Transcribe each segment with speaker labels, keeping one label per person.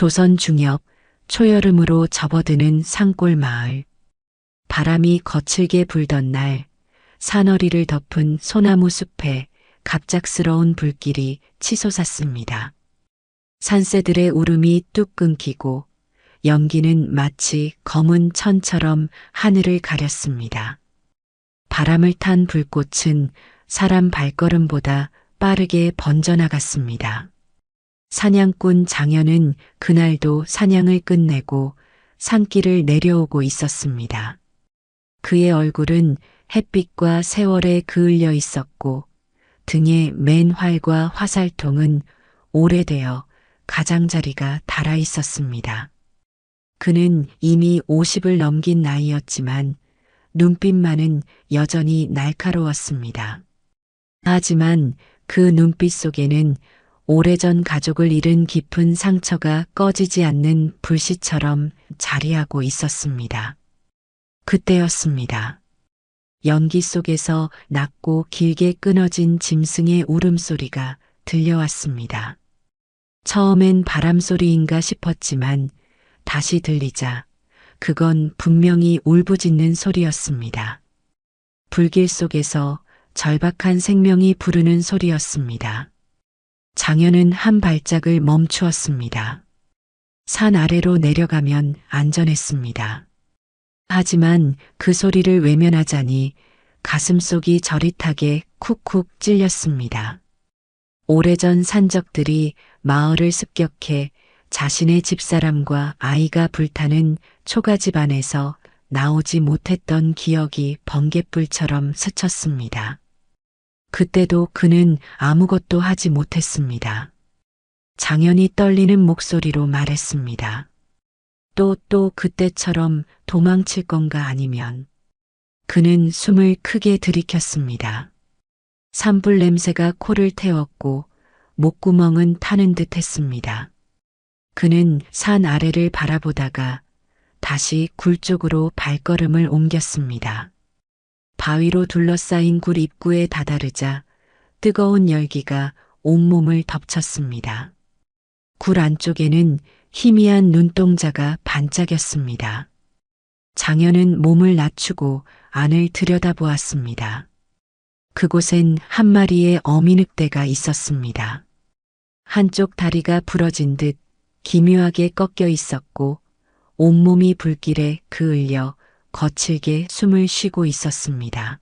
Speaker 1: 조선 중엽 초여름으로 접어드는 산골 마을. 바람이 거칠게 불던 날 산허리를 덮은 소나무 숲에 갑작스러운 불길이 치솟았습니다. 산새들의 울음이 뚝 끊기고 연기는 마치 검은 천처럼 하늘을 가렸습니다. 바람을 탄 불꽃은 사람 발걸음보다 빠르게 번져나갔습니다. 사냥꾼 장현은 그날도 사냥을 끝내고 산길을 내려오고 있었습니다. 그의 얼굴은 햇빛과 세월에 그을려 있었고 등에 맨 활과 화살통은 오래되어 가장자리가 닳아 있었습니다. 그는 이미 50을 넘긴 나이였지만 눈빛만은 여전히 날카로웠습니다. 하지만 그 눈빛 속에는 오래전 가족을 잃은 깊은 상처가 꺼지지 않는 불씨처럼 자리하고 있었습니다. 그때였습니다. 연기 속에서 낮고 길게 끊어진 짐승의 울음소리가 들려왔습니다. 처음엔 바람소리인가 싶었지만 다시 들리자 그건 분명히 울부짖는 소리였습니다. 불길 속에서 절박한 생명이 부르는 소리였습니다. 장현은 한 발짝을 멈추었습니다. 산 아래로 내려가면 안전했습니다. 하지만 그 소리를 외면하자니 가슴속이 저릿하게 쿡쿡 찔렸습니다. 오래전 산적들이 마을을 습격해 자신의 집사람과 아이가 불타는 초가집 안에서 나오지 못했던 기억이 번갯불처럼 스쳤습니다. 그때도 그는 아무것도 하지 못했습니다. 장현이 떨리는 목소리로 말했습니다. 또 그때처럼 도망칠 건가 아니면. 그는 숨을 크게 들이켰습니다. 산불 냄새가 코를 태웠고 목구멍은 타는 듯 했습니다. 그는 산 아래를 바라보다가 다시 굴 쪽으로 발걸음을 옮겼습니다. 바위로 둘러싸인 굴 입구에 다다르자 뜨거운 열기가 온몸을 덮쳤습니다. 굴 안쪽에는 희미한 눈동자가 반짝였습니다. 장현은 몸을 낮추고 안을 들여다보았습니다. 그곳엔 한 마리의 어미늑대가 있었습니다. 한쪽 다리가 부러진 듯 기묘하게 꺾여 있었고 온몸이 불길에 그을려 거칠게 숨을 쉬고 있었습니다.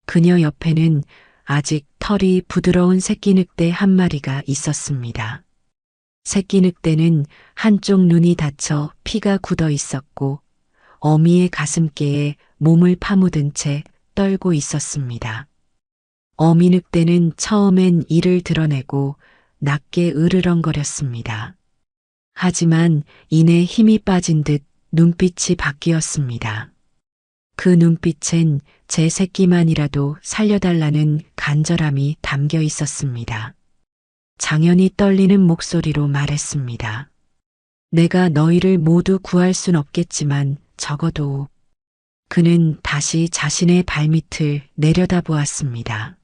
Speaker 1: 그녀 옆에는 아직 털이 부드러운 새끼 늑대 한 마리가 있었습니다. 새끼 늑대는 한쪽 눈이 다쳐 피가 굳어 있었고 어미의 가슴께에 몸을 파묻은 채 떨고 있었습니다. 어미 늑대는 처음엔 이를 드러내고 낮게 으르렁거렸습니다. 하지만 이내 힘이 빠진 듯 눈빛이 바뀌었습니다. 그 눈빛엔 제 새끼만이라도 살려달라는 간절함이 담겨 있었습니다. 장현이 떨리는 목소리로 말했습니다. 내가 너희를 모두 구할 순 없겠지만 적어도. 그는 다시 자신의 발밑을 내려다보았습니다.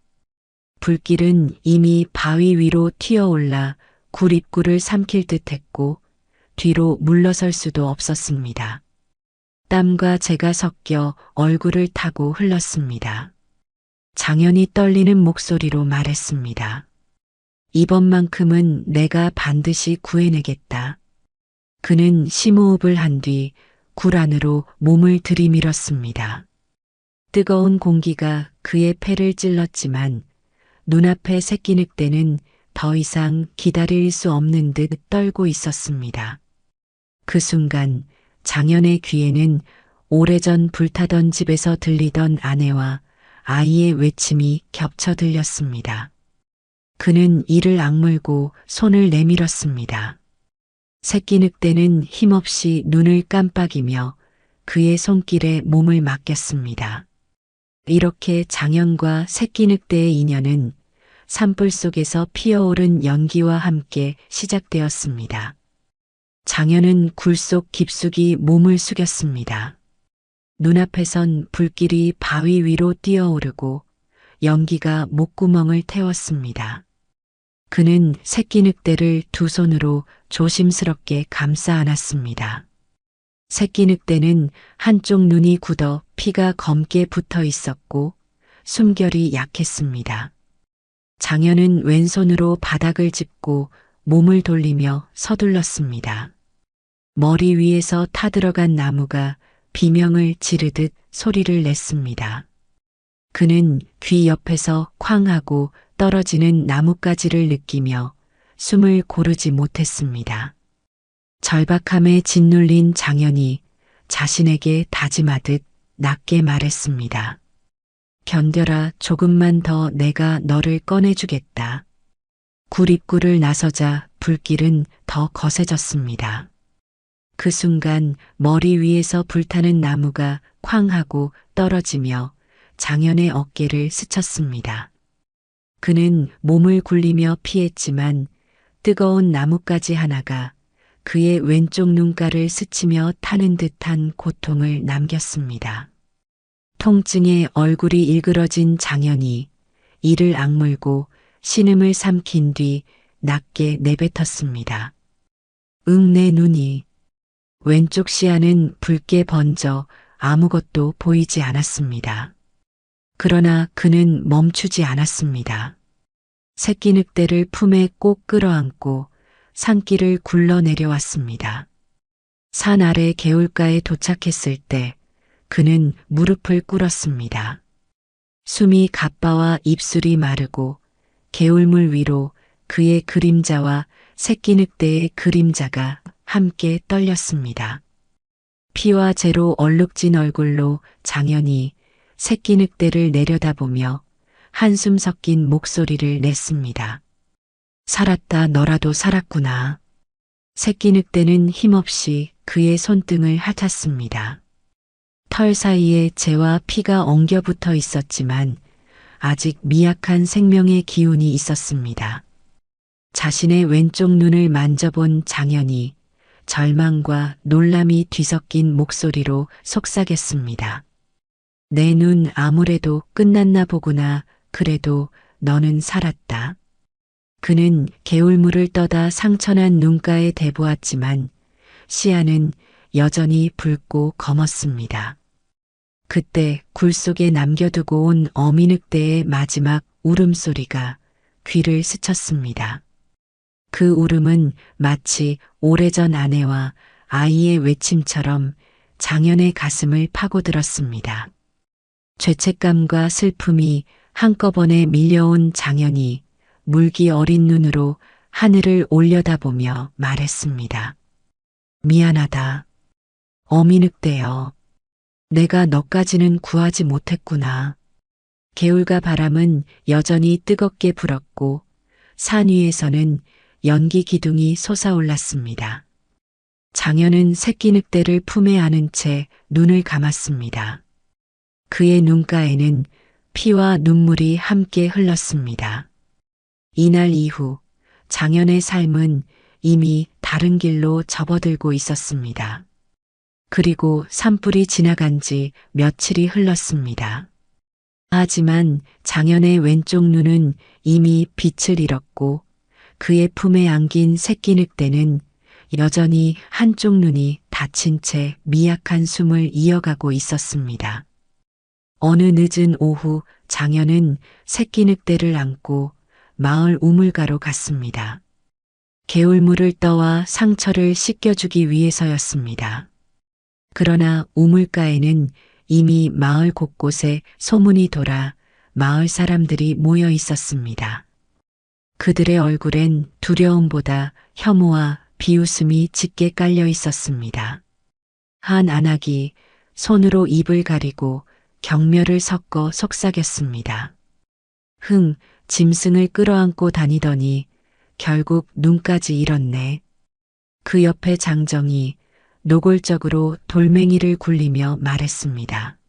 Speaker 1: 불길은 이미 바위 위로 튀어올라 굴 입구를 삼킬 듯했고 뒤로 물러설 수도 없었습니다. 땀과 재가 섞여 얼굴을 타고 흘렀습니다. 장현이 떨리는 목소리로 말했습니다. 이번만큼은 내가 반드시 구해내겠다. 그는 심호흡을 한 뒤 굴 안으로 몸을 들이밀었습니다. 뜨거운 공기가 그의 폐를 찔렀지만 눈앞의 새끼 늑대는 더 이상 기다릴 수 없는 듯 떨고 있었습니다. 그 순간 장현의 귀에는 오래전 불타던 집에서 들리던 아내와 아이의 외침이 겹쳐 들렸습니다. 그는 이를 악물고 손을 내밀었습니다. 새끼 늑대는 힘없이 눈을 깜빡이며 그의 손길에 몸을 맡겼습니다. 이렇게 장현과 새끼 늑대의 인연은 산불 속에서 피어오른 연기와 함께 시작되었습니다. 장현은 굴 속 깊숙이 몸을 숙였습니다. 눈앞에선 불길이 바위 위로 뛰어오르고 연기가 목구멍을 태웠습니다. 그는 새끼 늑대를 두 손으로 조심스럽게 감싸 안았습니다. 새끼 늑대는 한쪽 눈이 굳어 피가 검게 붙어 있었고 숨결이 약했습니다. 장현은 왼손으로 바닥을 짚고 몸을 돌리며 서둘렀습니다. 머리 위에서 타들어간 나무가 비명을 지르듯 소리를 냈습니다. 그는 귀 옆에서 쾅 하고 떨어지는 나뭇가지를 느끼며 숨을 고르지 못했습니다. 절박함에 짓눌린 장현이 자신에게 다짐하듯 낮게 말했습니다. 견뎌라, 조금만 더 내가 너를 꺼내주겠다. 굴입구를 나서자 불길은 더 거세졌습니다. 그 순간 머리 위에서 불타는 나무가 쾅 하고 떨어지며 장현의 어깨를 스쳤습니다. 그는 몸을 굴리며 피했지만 뜨거운 나뭇가지 하나가 그의 왼쪽 눈가를 스치며 타는 듯한 고통을 남겼습니다. 통증에 얼굴이 일그러진 장현이 이를 악물고 신음을 삼킨 뒤 낮게 내뱉었습니다. 응, 내 눈이. 왼쪽 시야는 붉게 번져 아무것도 보이지 않았습니다. 그러나 그는 멈추지 않았습니다. 새끼 늑대를 품에 꼭 끌어안고 산길을 굴러 내려왔습니다. 산 아래 개울가에 도착했을 때 그는 무릎을 꿇었습니다. 숨이 가빠와 입술이 마르고 개울물 위로 그의 그림자와 새끼 늑대의 그림자가 함께 떨렸습니다. 피와 재로 얼룩진 얼굴로 장현이 새끼 늑대를 내려다보며 한숨 섞인 목소리를 냈습니다. 살았다, 너라도 살았구나. 새끼 늑대는 힘없이 그의 손등을 핥았습니다. 털 사이에 재와 피가 엉겨붙어 있었지만 아직 미약한 생명의 기운이 있었습니다. 자신의 왼쪽 눈을 만져본 장현이 절망과 놀람이 뒤섞인 목소리로 속삭였습니다. 내 눈 아무래도 끝났나 보구나. 그래도 너는 살았다. 그는 개울물을 떠다 상처난 눈가에 대보았지만 시야는 여전히 붉고 검었습니다. 그때 굴 속에 남겨두고 온 어미늑대의 마지막 울음소리가 귀를 스쳤습니다. 그 울음은 마치 오래전 아내와 아이의 외침처럼 장현의 가슴을 파고들었습니다. 죄책감과 슬픔이 한꺼번에 밀려온 장현이 물기 어린 눈으로 하늘을 올려다보며 말했습니다. 미안하다. 어미늑대여. 내가 너까지는 구하지 못했구나. 개울가 바람은 여전히 뜨겁게 불었고 산 위에서는 연기 기둥이 솟아올랐습니다. 장현은 새끼 늑대를 품에 안은 채 눈을 감았습니다. 그의 눈가에는 피와 눈물이 함께 흘렀습니다. 이날 이후 장현의 삶은 이미 다른 길로 접어들고 있었습니다. 그리고 산불이 지나간 지 며칠이 흘렀습니다. 하지만 장현의 왼쪽 눈은 이미 빛을 잃었고 그의 품에 안긴 새끼 늑대는 여전히 한쪽 눈이 다친 채 미약한 숨을 이어가고 있었습니다. 어느 늦은 오후 장현은 새끼 늑대를 안고 마을 우물가로 갔습니다. 개울물을 떠와 상처를 씻겨주기 위해서였습니다. 그러나 우물가에는 이미 마을 곳곳에 소문이 돌아 마을 사람들이 모여 있었습니다. 그들의 얼굴엔 두려움보다 혐오와 비웃음이 짙게 깔려 있었습니다. 한 안악이 손으로 입을 가리고 경멸을 섞어 속삭였습니다. 흥, 짐승을 끌어안고 다니더니 결국 눈까지 잃었네. 그 옆에 장정이 노골적으로 돌멩이를 굴리며 말했습니다.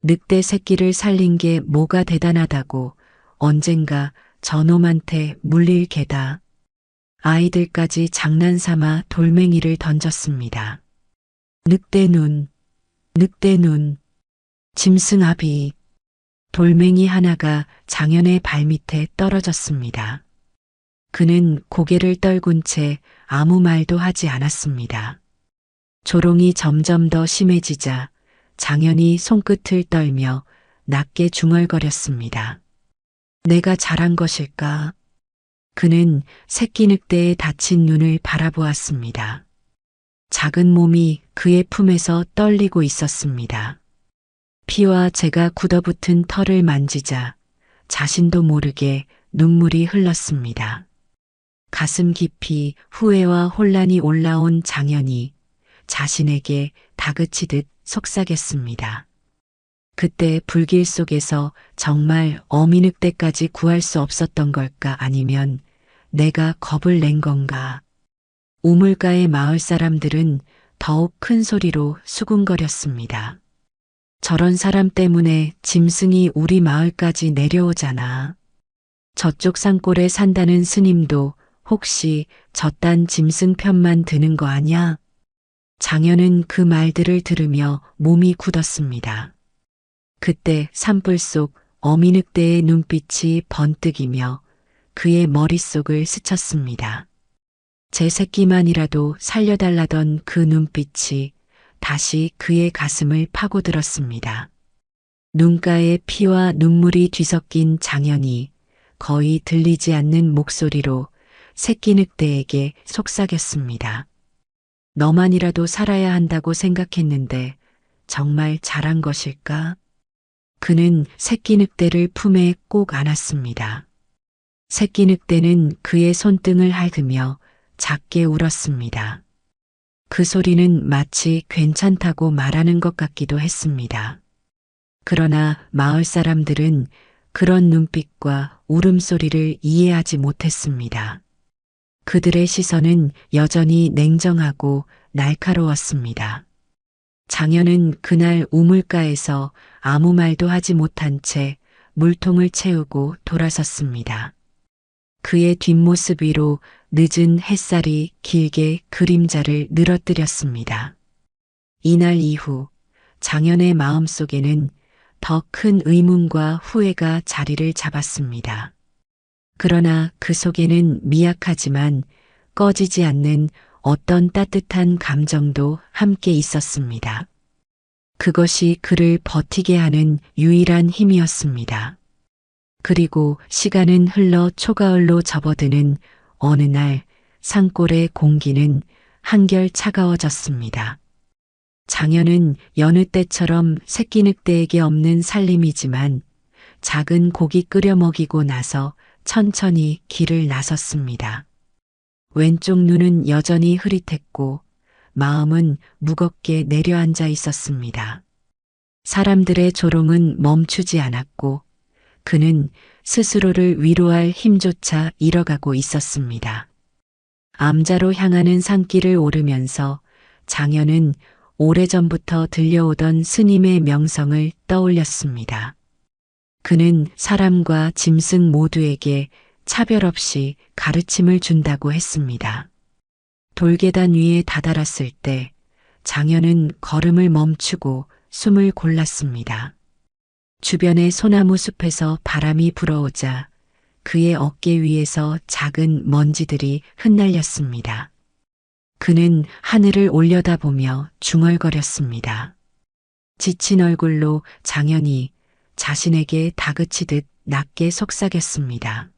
Speaker 1: 늑대 새끼를 살린 게 뭐가 대단하다고 언젠가 저놈한테 물릴 개다. 아이들까지 장난삼아 돌멩이를 던졌습니다. 늑대 눈, 늑대 눈, 짐승아비. 돌멩이 하나가 장현의 발밑에 떨어졌습니다. 그는 고개를 떨군 채 아무 말도 하지 않았습니다. 조롱이 점점 더 심해지자 장현이 손끝을 떨며 낮게 중얼거렸습니다. 내가 잘한 것일까? 그는 새끼 늑대의 다친 눈을 바라보았습니다. 작은 몸이 그의 품에서 떨리고 있었습니다. 피와 재가 굳어붙은 털을 만지자 자신도 모르게 눈물이 흘렀습니다. 가슴 깊이 후회와 혼란이 올라온 장현이 자신에게 다그치듯 속삭였습니다. 그때 불길 속에서 정말 어미늑대까지 구할 수 없었던 걸까, 아니면 내가 겁을 낸 건가? 우물가의 마을 사람들은 더욱 큰 소리로 수군거렸습니다. 저런 사람 때문에 짐승이 우리 마을까지 내려오잖아. 저쪽 산골에 산다는 스님도 혹시 저딴 짐승 편만 드는 거 아냐? 장현은 그 말들을 들으며 몸이 굳었습니다. 그때 산불 속 어미늑대의 눈빛이 번뜩이며 그의 머릿속을 스쳤습니다. 제 새끼만이라도 살려달라던 그 눈빛이 다시 그의 가슴을 파고들었습니다. 눈가에 피와 눈물이 뒤섞인 장현이 거의 들리지 않는 목소리로 새끼 늑대에게 속삭였습니다. 너만이라도 살아야 한다고 생각했는데 정말 잘한 것일까? 그는 새끼 늑대를 품에 꼭 안았습니다. 새끼 늑대는 그의 손등을 핥으며 작게 울었습니다. 그 소리는 마치 괜찮다고 말하는 것 같기도 했습니다. 그러나 마을 사람들은 그런 눈빛과 울음소리를 이해하지 못했습니다. 그들의 시선은 여전히 냉정하고 날카로웠습니다. 장현은 그날 우물가에서 아무 말도 하지 못한 채 물통을 채우고 돌아섰습니다. 그의 뒷모습 위로 늦은 햇살이 길게 그림자를 늘어뜨렸습니다. 이날 이후 장현의 마음속에는 더 큰 의문과 후회가 자리를 잡았습니다. 그러나 그 속에는 미약하지만 꺼지지 않는 어떤 따뜻한 감정도 함께 있었습니다. 그것이 그를 버티게 하는 유일한 힘이었습니다. 그리고 시간은 흘러 초가을로 접어드는 어느 날 산골의 공기는 한결 차가워졌습니다. 장현은 여느 때처럼 새끼 늑대에게 없는 살림이지만 작은 고기 끓여 먹이고 나서 천천히 길을 나섰습니다. 왼쪽 눈은 여전히 흐릿했고 마음은 무겁게 내려앉아 있었습니다. 사람들의 조롱은 멈추지 않았고 그는 스스로를 위로할 힘조차 잃어가고 있었습니다. 암자로 향하는 산길을 오르면서 장현은 오래전부터 들려오던 스님의 명성을 떠올렸습니다. 그는 사람과 짐승 모두에게 차별 없이 가르침을 준다고 했습니다. 돌계단 위에 다다랐을 때 장현은 걸음을 멈추고 숨을 골랐습니다. 주변의 소나무 숲에서 바람이 불어오자 그의 어깨 위에서 작은 먼지들이 흩날렸습니다. 그는 하늘을 올려다보며 중얼거렸습니다. 지친 얼굴로 장현이 자신에게 다그치듯 낮게 속삭였습니다.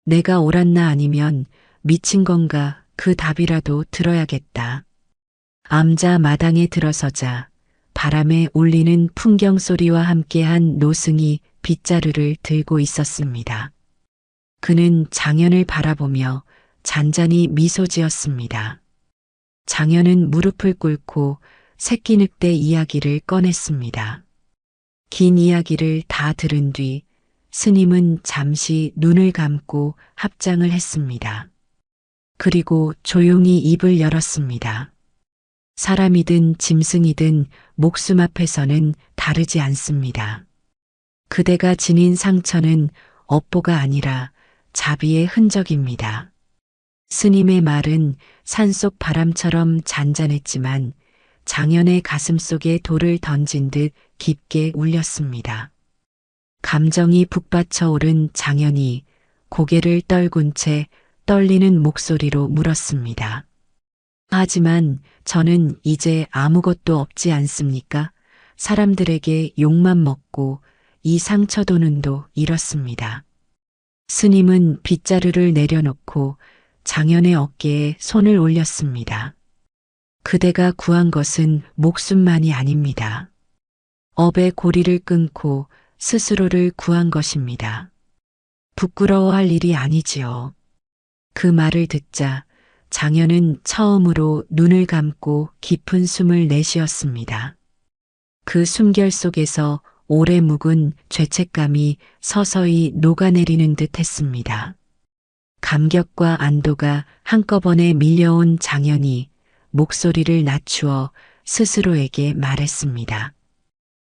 Speaker 1: 내가 옳았나 아니면 미친 건가, 그 답이라도 들어야겠다. 암자 마당에 들어서자 바람에 울리는 풍경 소리와 함께한 노승이 빗자루를 들고 있었습니다. 그는 장현을 바라보며 잔잔히 미소 지었습니다. 장현은 무릎을 꿇고 새끼 늑대 이야기를 꺼냈습니다. 긴 이야기를 다 들은 뒤 스님은 잠시 눈을 감고 합장을 했습니다. 그리고 조용히 입을 열었습니다. 사람이든 짐승이든 목숨 앞에서는 다르지 않습니다. 그대가 지닌 상처는 업보가 아니라 자비의 흔적입니다. 스님의 말은 산속 바람처럼 잔잔했지만 장현의 가슴 속에 돌을 던진 듯 깊게 울렸습니다. 감정이 북받쳐 오른 장현이 고개를 떨군 채 떨리는 목소리로 물었습니다. 하지만 저는 이제 아무것도 없지 않습니까? 사람들에게 욕만 먹고 이 상처도 눈도 잃었습니다. 스님은 빗자루를 내려놓고 장현의 어깨에 손을 올렸습니다. 그대가 구한 것은 목숨만이 아닙니다. 업의 고리를 끊고 스스로를 구한 것입니다. 부끄러워할 일이 아니지요. 그 말을 듣자 장현은 처음으로 눈을 감고 깊은 숨을 내쉬었습니다. 그 숨결 속에서 오래 묵은 죄책감이 서서히 녹아내리는 듯 했습니다. 감격과 안도가 한꺼번에 밀려온 장현이 목소리를 낮추어 스스로에게 말했습니다.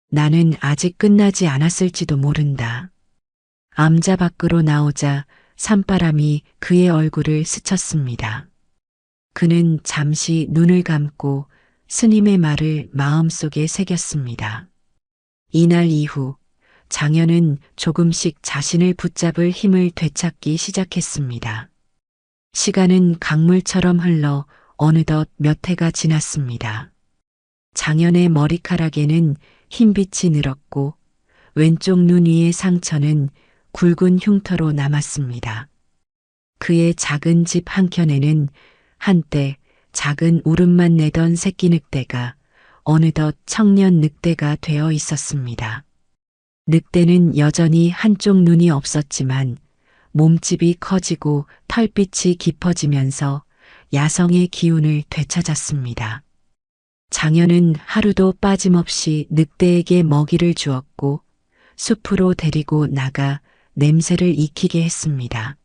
Speaker 1: 나는 아직 끝나지 않았을지도 모른다. 암자 밖으로 나오자 산바람이 그의 얼굴을 스쳤습니다. 그는 잠시 눈을 감고 스님의 말을 마음속에 새겼습니다. 이날 이후 장현은 조금씩 자신을 붙잡을 힘을 되찾기 시작했습니다. 시간은 강물처럼 흘러 어느덧 몇 해가 지났습니다. 장현의 머리카락에는 흰빛이 늘었고 왼쪽 눈 위의 상처는 굵은 흉터로 남았습니다. 그의 작은 집 한켠에는 한때 작은 울음만 내던 새끼 늑대가 어느덧 청년 늑대가 되어 있었습니다. 늑대는 여전히 한쪽 눈이 없었지만 몸집이 커지고 털빛이 깊어지면서 야성의 기운을 되찾았습니다. 장현은 하루도 빠짐없이 늑대에게 먹이를 주었고 숲으로 데리고 나가 냄새를 익히게 했습니다.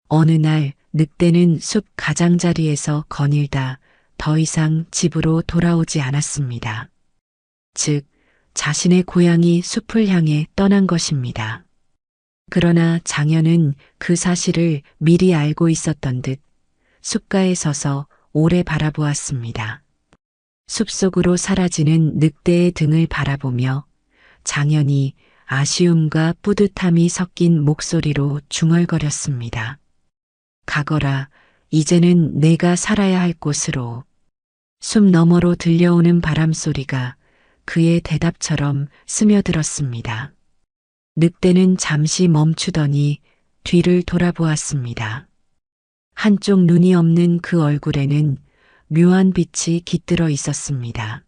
Speaker 1: 어느 날 늑대는 숲 가장자리에서 거닐다 더 이상 집으로 돌아오지 않았습니다. 즉, 자신의 고향이 숲을 향해 떠난 것입니다. 그러나 장현은 그 사실을 미리 알고 있었던 듯 숲가에 서서 오래 바라보았습니다. 숲속으로 사라지는 늑대의 등을 바라보며 장현이 아쉬움과 뿌듯함이 섞인 목소리로 중얼거렸습니다. 가거라, 이제는 내가 살아야 할 곳으로. 숲 너머로 들려오는 바람 소리가 그의 대답처럼 스며들었습니다. 늑대는 잠시 멈추더니 뒤를 돌아보았습니다. 한쪽 눈이 없는 그 얼굴에는 묘한 빛이 깃들어 있었습니다.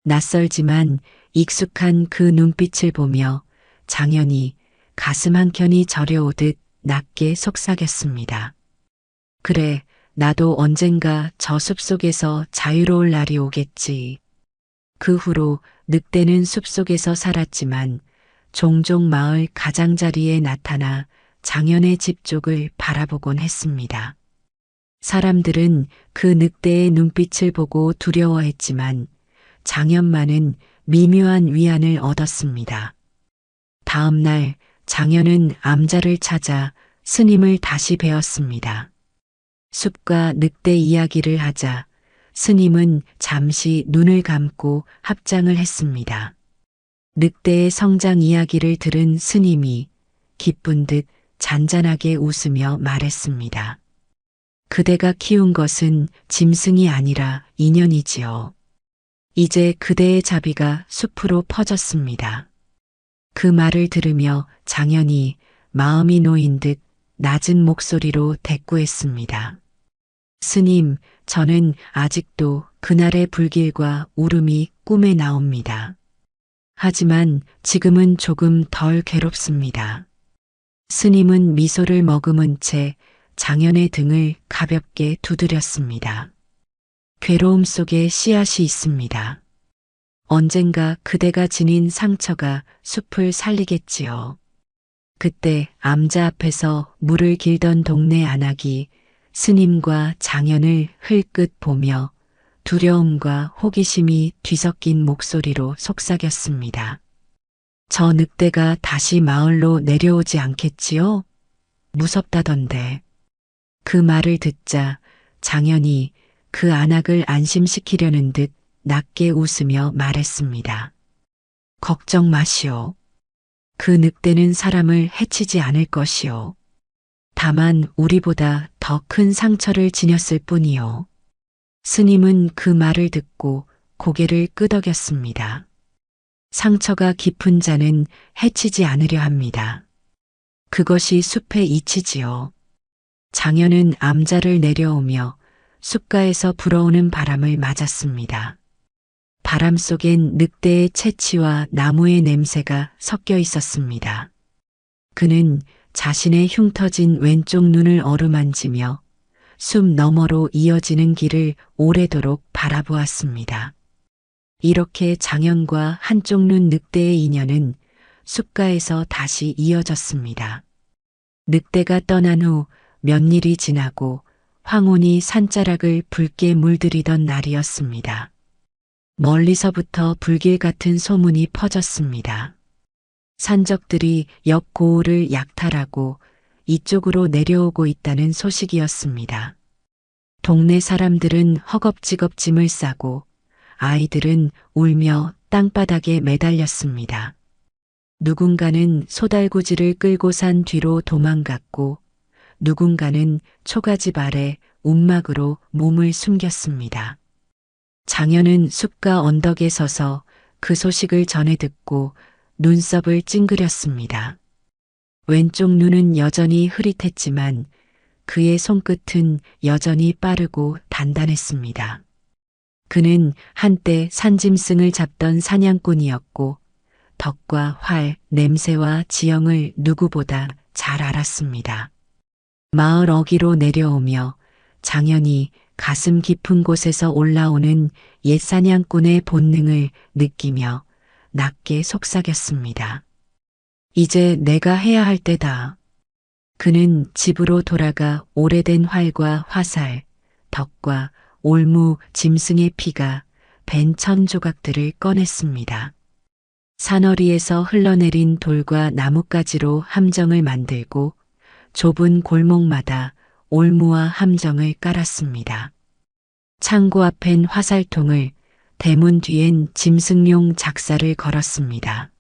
Speaker 1: 낯설지만 익숙한 그 눈빛을 보며 장현이 가슴 한켠이 저려오듯 낮게 속삭였습니다. 그래, 나도 언젠가 저 숲속에서 자유로울 날이 오겠지. 그 후로 늑대는 숲속에서 살았지만 종종 마을 가장자리에 나타나 장현의 집 쪽을 바라보곤 했습니다. 사람들은 그 늑대의 눈빛을 보고 두려워했지만 장현만은 미묘한 위안을 얻었습니다. 다음 날 장현은 암자를 찾아 스님을 다시 뵈었습니다. 숲과 늑대 이야기를 하자 스님은 잠시 눈을 감고 합장을 했습니다. 늑대의 성장 이야기를 들은 스님이 기쁜 듯 잔잔하게 웃으며 말했습니다. 그대가 키운 것은 짐승이 아니라 인연이지요. 이제 그대의 자비가 숲으로 퍼졌습니다. 그 말을 들으며 장현이 마음이 놓인 듯 낮은 목소리로 대꾸했습니다. 스님, 저는 아직도 그날의 불길과 울음이 꿈에 나옵니다. 하지만 지금은 조금 덜 괴롭습니다. 스님은 미소를 머금은 채 장현의 등을 가볍게 두드렸습니다. 괴로움 속에 씨앗이 있습니다. 언젠가 그대가 지닌 상처가 숲을 살리겠지요. 그때 암자 앞에서 물을 길던 동네 아낙이 스님과 장현을 흘끗 보며 두려움과 호기심이 뒤섞인 목소리로 속삭였습니다. 저 늑대가 다시 마을로 내려오지 않겠지요? 무섭다던데. 그 말을 듣자 장현이 그 안악을 안심시키려는 듯 낮게 웃으며 말했습니다. 걱정 마시오. 그 늑대는 사람을 해치지 않을 것이오. 다만 우리보다 더 큰 상처를 지녔을 뿐이요. 스님은 그 말을 듣고 고개를 끄덕였습니다. 상처가 깊은 자는 해치지 않으려 합니다. 그것이 숲의 이치지요. 장현은 암자를 내려오며 숲가에서 불어오는 바람을 맞았습니다. 바람 속엔 늑대의 채취와 나무의 냄새가 섞여 있었습니다. 그는 자신의 흉터진 왼쪽 눈을 어루만지며 숲 너머로 이어지는 길을 오래도록 바라보았습니다. 이렇게 장현과 한쪽 눈 늑대의 인연은 숲가에서 다시 이어졌습니다. 늑대가 떠난 후 몇일이 지나고 황혼이 산자락을 붉게 물들이던 날이었습니다. 멀리서부터 불길 같은 소문이 퍼졌습니다. 산적들이 옆 고을을 약탈하고 이쪽으로 내려오고 있다는 소식이었습니다. 동네 사람들은 허겁지겁 짐을 싸고 아이들은 울며 땅바닥에 매달렸습니다. 누군가는 소달구지를 끌고 산 뒤로 도망갔고 누군가는 초가집 아래 움막으로 몸을 숨겼습니다. 장현은 숲가 언덕에 서서 그 소식을 전해 듣고 눈썹을 찡그렸습니다. 왼쪽 눈은 여전히 흐릿했지만 그의 손끝은 여전히 빠르고 단단했습니다. 그는 한때 산짐승을 잡던 사냥꾼이었고 덕과 활, 냄새와 지형을 누구보다 잘 알았습니다. 마을 어귀로 내려오며 장현이 가슴 깊은 곳에서 올라오는 옛 사냥꾼의 본능을 느끼며 낮게 속삭였습니다. 이제 내가 해야 할 때다. 그는 집으로 돌아가 오래된 활과 화살, 덕과 올무, 짐승의 피가 벤 천 조각들을 꺼냈습니다. 산허리에서 흘러내린 돌과 나뭇가지로 함정을 만들고 좁은 골목마다 올무와 함정을 깔았습니다. 창고 앞엔 화살통을, 대문 뒤엔 짐승용 작사를 걸었습니다.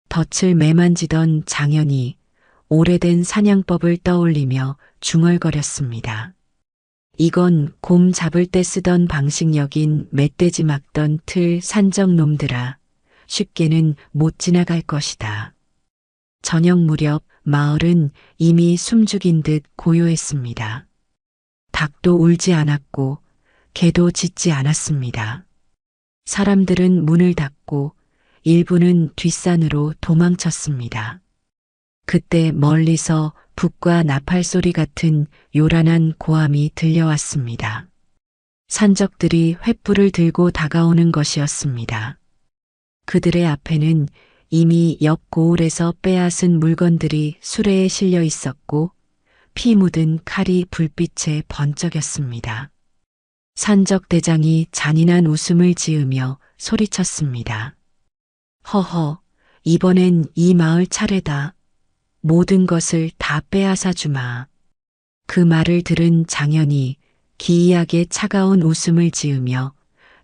Speaker 1: 덫을 매만지던 장현이 오래된 사냥법을 떠올리며 중얼거렸습니다. 이건 곰 잡을 때 쓰던 방식력인 멧돼지 막던 틀 산적 놈들아. 쉽게는 못 지나갈 것이다. 저녁 무렵 마을은 이미 숨죽인 듯 고요했습니다. 닭도 울지 않았고 개도 짖지 않았습니다. 사람들은 문을 닫고 일부는 뒷산으로 도망쳤습니다. 그때 멀리서 북과 나팔 소리 같은 요란한 고함이 들려왔습니다. 산적들이 횃불을 들고 다가오는 것이었습니다. 그들의 앞에는 이미 옆 고을에서 빼앗은 물건들이 수레에 실려 있었고 피 묻은 칼이 불빛에 번쩍였습니다. 산적 대장이 잔인한 웃음을 지으며 소리쳤습니다. 허허, 이번엔 이 마을 차례다. 모든 것을 다 빼앗아 주마. 그 말을 들은 장현이 기이하게 차가운 웃음을 지으며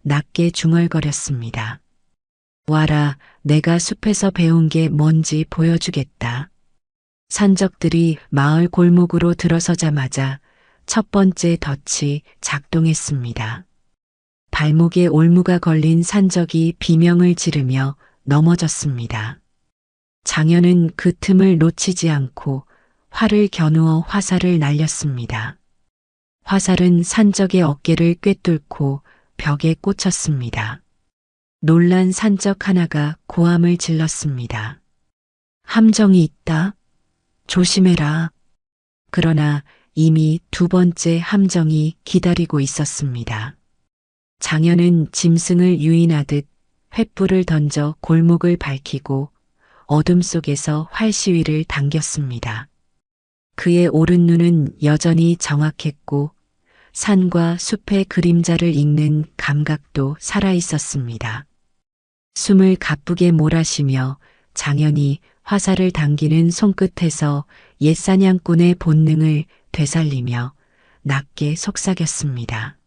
Speaker 1: 낮게 중얼거렸습니다. 와라, 내가 숲에서 배운 게 뭔지 보여주겠다. 산적들이 마을 골목으로 들어서자마자 첫 번째 덫이 작동했습니다. 발목에 올무가 걸린 산적이 비명을 지르며 넘어졌습니다. 장현은 그 틈을 놓치지 않고 활을 겨누어 화살을 날렸습니다. 화살은 산적의 어깨를 꿰뚫고 벽에 꽂혔습니다. 놀란 산적 하나가 고함을 질렀습니다. 함정이 있다. 조심해라. 그러나 이미 두 번째 함정이 기다리고 있었습니다. 장현은 짐승을 유인하듯 횃불을 던져 골목을 밝히고 어둠 속에서 활시위를 당겼습니다. 그의 오른 눈은 여전히 정확했고 산과 숲의 그림자를 읽는 감각도 살아있었습니다. 숨을 가쁘게 몰아쉬며 장현이 화살을 당기는 손끝에서 옛 사냥꾼의 본능을 되살리며 낮게 속삭였습니다.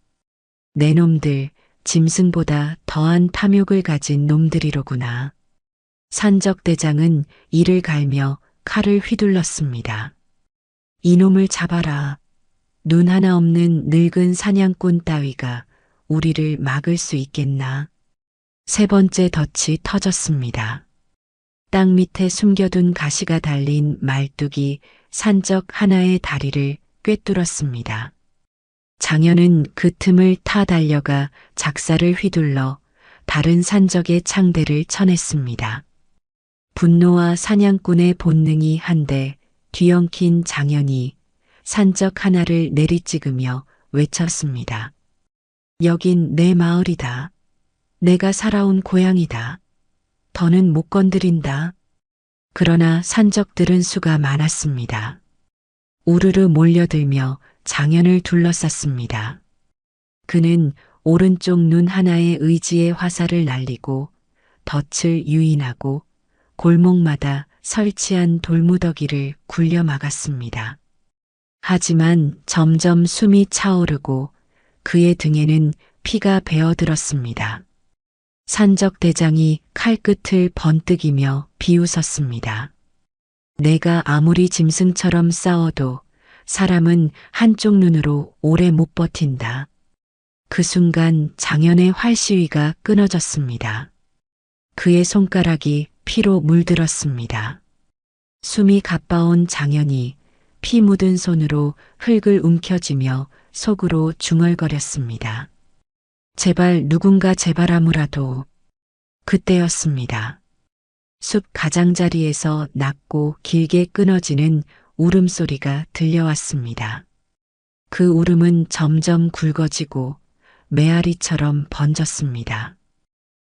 Speaker 1: 내 놈들, 짐승보다 더한 탐욕을 가진 놈들이로구나. 산적 대장은 이를 갈며 칼을 휘둘렀습니다. 이놈을 잡아라. 눈 하나 없는 늙은 사냥꾼 따위가 우리를 막을 수 있겠나. 세 번째 덫이 터졌습니다. 땅 밑에 숨겨둔 가시가 달린 말뚝이 산적 하나의 다리를 꿰뚫었습니다. 장현은 그 틈을 타 달려가 작사를 휘둘러 다른 산적의 창대를 쳐냈습니다. 분노와 사냥꾼의 본능이 한데 뒤엉킨 장현이 산적 하나를 내리찍으며 외쳤습니다. 여긴 내 마을이다. 내가 살아온 고향이다. 더는 못 건드린다. 그러나 산적들은 수가 많았습니다. 우르르 몰려들며 장현을 둘러쌌습니다. 그는 오른쪽 눈 하나에 의지의 화살을 날리고 덫을 유인하고 골목마다 설치한 돌무더기를 굴려 막았습니다. 하지만 점점 숨이 차오르고 그의 등에는 피가 배어들었습니다. 산적대장이 칼끝을 번뜩이며 비웃었습니다. 내가 아무리 짐승처럼 싸워도 사람은 한쪽 눈으로 오래 못 버틴다. 그 순간 장현의 활시위가 끊어졌습니다. 그의 손가락이 피로 물들었습니다. 숨이 가빠온 장현이 피 묻은 손으로 흙을 움켜쥐며 속으로 중얼거렸습니다. 제발 누군가 제발아무라도. 그때였습니다. 숲 가장자리에서 낮고 길게 끊어지는 울음소리가 들려왔습니다. 그 울음은 점점 굵어지고 메아리처럼 번졌습니다.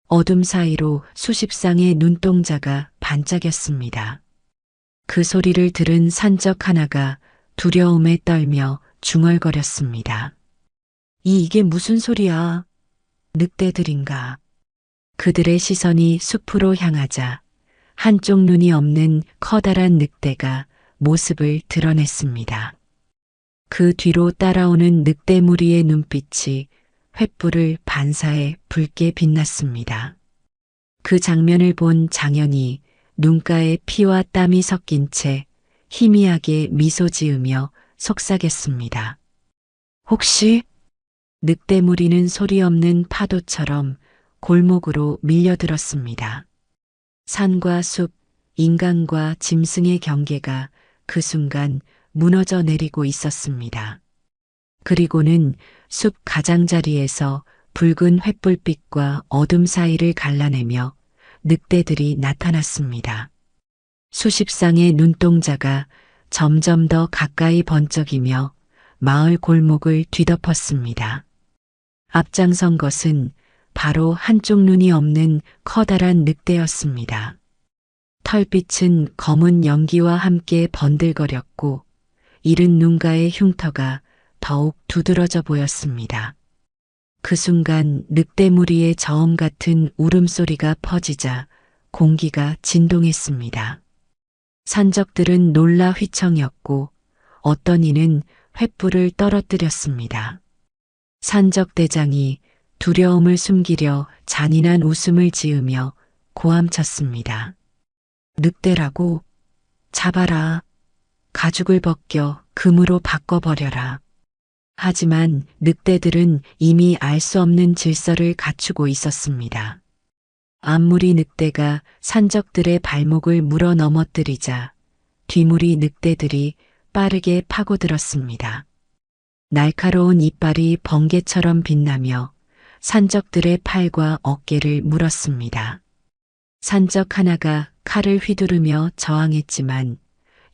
Speaker 1: 어둠 사이로 수십 쌍의 눈동자가 반짝였습니다. 그 소리를 들은 산적 하나가 두려움에 떨며 중얼거렸습니다. 이게 무슨 소리야? 늑대들인가? 그들의 시선이 숲으로 향하자 한쪽 눈이 없는 커다란 늑대가 모습을 드러냈습니다. 그 뒤로 따라오는 늑대 무리의 눈빛이 횃불을 반사해 붉게 빛났습니다. 그 장면을 본 장현이 눈가에 피와 땀이 섞인 채 희미하게 미소 지으며 속삭였습니다. 혹시? 늑대 무리는 소리 없는 파도처럼 골목으로 밀려들었습니다. 산과 숲, 인간과 짐승의 경계가 그 순간 무너져 내리고 있었습니다. 그리고는 숲 가장자리에서 붉은 횃불빛과 어둠 사이를 갈라내며 늑대들이 나타났습니다. 수십 쌍의 눈동자가 점점 더 가까이 번쩍이며 마을 골목을 뒤덮었습니다. 앞장선 것은 바로 한쪽 눈이 없는 커다란 늑대였습니다. 털빛은 검은 연기와 함께 번들거렸고 이른 눈가의 흉터가 더욱 두드러져 보였습니다. 그 순간 늑대 무리의 저음 같은 울음소리가 퍼지자 공기가 진동했습니다. 산적들은 놀라 휘청였고 어떤 이는 횃불을 떨어뜨렸습니다. 산적대장이 두려움을 숨기려 잔인한 웃음을 지으며 고함쳤습니다. 늑대라고? 잡아라. 가죽을 벗겨 금으로 바꿔버려라. 하지만 늑대들은 이미 알 수 없는 질서를 갖추고 있었습니다. 앞무리 늑대가 산적들의 발목을 물어 넘어뜨리자 뒤무리 늑대들이 빠르게 파고들었습니다. 날카로운 이빨이 번개처럼 빛나며 산적들의 팔과 어깨를 물었습니다. 산적 하나가 칼을 휘두르며 저항했지만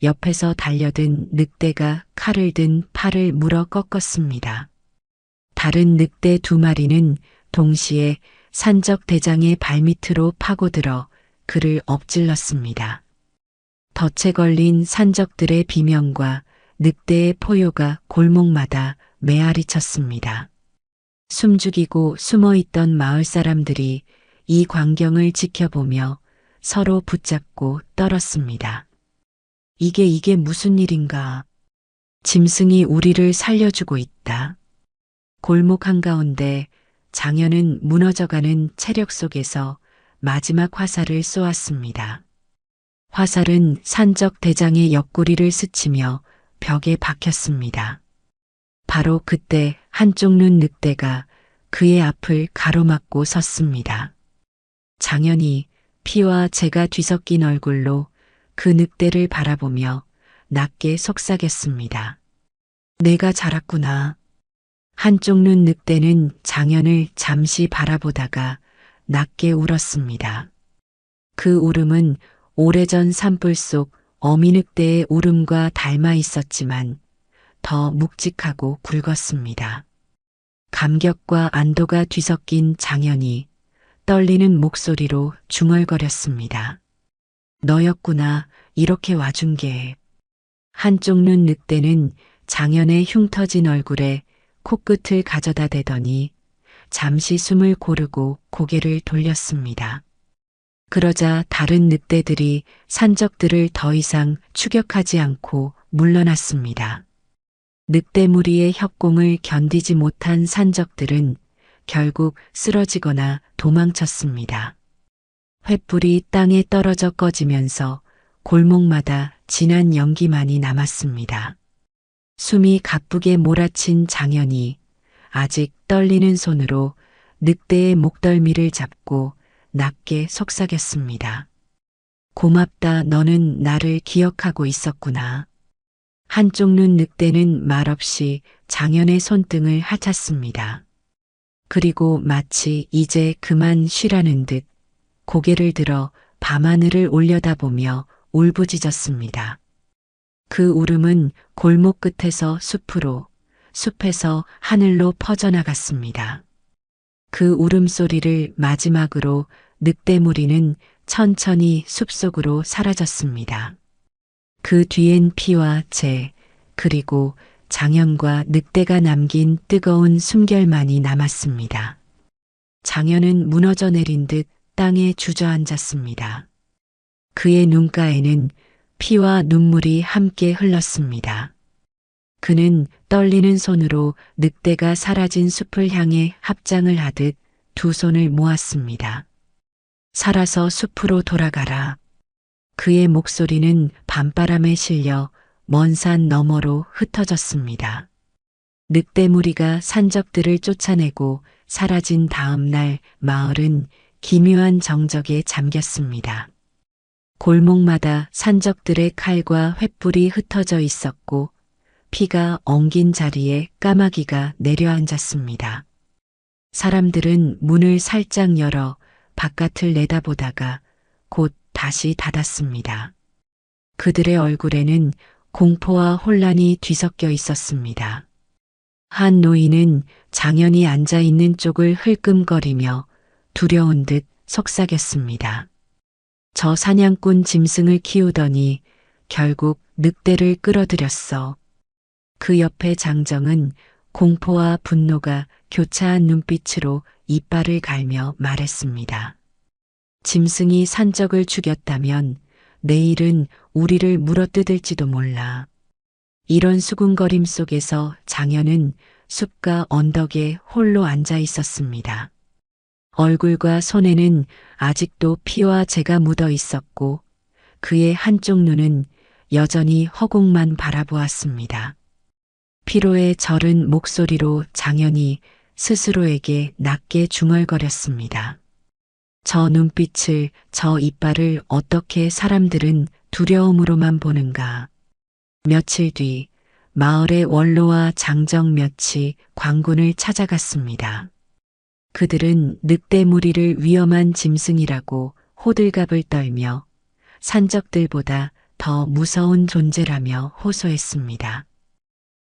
Speaker 1: 옆에서 달려든 늑대가 칼을 든 팔을 물어 꺾었습니다. 다른 늑대 두 마리는 동시에 산적 대장의 발밑으로 파고들어 그를 엎질렀습니다. 덫에 걸린 산적들의 비명과 늑대의 포효가 골목마다 메아리쳤습니다. 숨죽이고 숨어있던 마을 사람들이 이 광경을 지켜보며 서로 붙잡고 떨었습니다. 이게 무슨 일인가? 짐승이 우리를 살려주고 있다. 골목 한가운데 장현은 무너져가는 체력 속에서 마지막 화살을 쏘았습니다. 화살은 산적 대장의 옆구리를 스치며 벽에 박혔습니다. 바로 그때 한쪽 눈 늑대가 그의 앞을 가로막고 섰습니다. 장현이 피와 재가 뒤섞인 얼굴로 그 늑대를 바라보며 낮게 속삭였습니다. 내가 자랐구나. 한쪽 눈 늑대는 장현을 잠시 바라보다가 낮게 울었습니다. 그 울음은 오래전 산불 속 어미늑대의 울음과 닮아 있었지만 더 묵직하고 굵었습니다. 감격과 안도가 뒤섞인 장현이 떨리는 목소리로 중얼거렸습니다. 너였구나, 이렇게 와준 게. 한쪽 눈 늑대는 장현의 흉터진 얼굴에 코끝을 가져다 대더니 잠시 숨을 고르고 고개를 돌렸습니다. 그러자 다른 늑대들이 산적들을 더 이상 추격하지 않고 물러났습니다. 늑대 무리의 협공을 견디지 못한 산적들은 결국 쓰러지거나 도망쳤습니다. 횃불이 땅에 떨어져 꺼지면서 골목마다 진한 연기만이 남았습니다. 숨이 가쁘게 몰아친 장현이 아직 떨리는 손으로 늑대의 목덜미를 잡고 낮게 속삭였습니다. 고맙다, 너는 나를 기억하고 있었구나. 한쪽 눈 늑대는 말없이 장현의 손등을 핥았습니다. 그리고 마치 이제 그만 쉬라는 듯 고개를 들어 밤하늘을 올려다보며 울부짖었습니다. 그 울음은 골목 끝에서 숲으로, 숲에서 하늘로 퍼져나갔습니다. 그 울음소리를 마지막으로 늑대 무리는 천천히 숲속으로 사라졌습니다. 그 뒤엔 피와 재, 그리고 장현과 늑대가 남긴 뜨거운 숨결만이 남았습니다. 장현은 무너져 내린 듯 땅에 주저앉았습니다. 그의 눈가에는 피와 눈물이 함께 흘렀습니다. 그는 떨리는 손으로 늑대가 사라진 숲을 향해 합장을 하듯 두 손을 모았습니다. 살아서 숲으로 돌아가라. 그의 목소리는 밤바람에 실려 먼 산 너머로 흩어졌습니다. 늑대 무리가 산적들을 쫓아내고 사라진 다음 날 마을은 기묘한 정적에 잠겼습니다. 골목마다 산적들의 칼과 횃불이 흩어져 있었고 피가 엉긴 자리에 까마귀가 내려앉았습니다. 사람들은 문을 살짝 열어 바깥을 내다보다가 곧 다시 닫았습니다. 그들의 얼굴에는 공포와 혼란이 뒤섞여 있었습니다. 한 노인은 장현이 앉아 있는 쪽을 흘끔거리며 두려운 듯 속삭였습니다. 저 사냥꾼 짐승을 키우더니 결국 늑대를 끌어들였어. 그 옆에 장정은 공포와 분노가 교차한 눈빛으로 이빨을 갈며 말했습니다. 짐승이 산적을 죽였다면 내일은 우리를 물어뜯을지도 몰라. 이런 수군거림 속에서 장현은 숲과 언덕에 홀로 앉아 있었습니다. 얼굴과 손에는 아직도 피와 재가 묻어 있었고 그의 한쪽 눈은 여전히 허공만 바라보았습니다. 피로에 절은 목소리로 장현이 스스로에게 낮게 중얼거렸습니다. 저 눈빛을, 저 이빨을 어떻게 사람들은 두려움으로만 보는가. 며칠 뒤 마을의 원로와 장정 몇이 광군을 찾아갔습니다. 그들은 늑대 무리를 위험한 짐승이라고 호들갑을 떨며 산적들보다 더 무서운 존재라며 호소했습니다.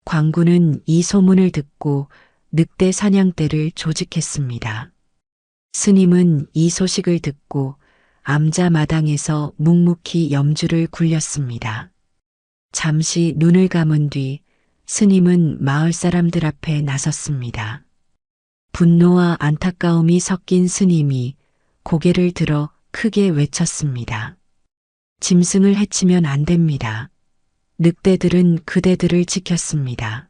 Speaker 1: 광군은 이 소문을 듣고 늑대 사냥대를 조직했습니다. 스님은 이 소식을 듣고 암자 마당에서 묵묵히 염주를 굴렸습니다. 잠시 눈을 감은 뒤 스님은 마을 사람들 앞에 나섰습니다. 분노와 안타까움이 섞인 스님이 고개를 들어 크게 외쳤습니다. 짐승을 해치면 안 됩니다. 늑대들은 그대들을 지켰습니다.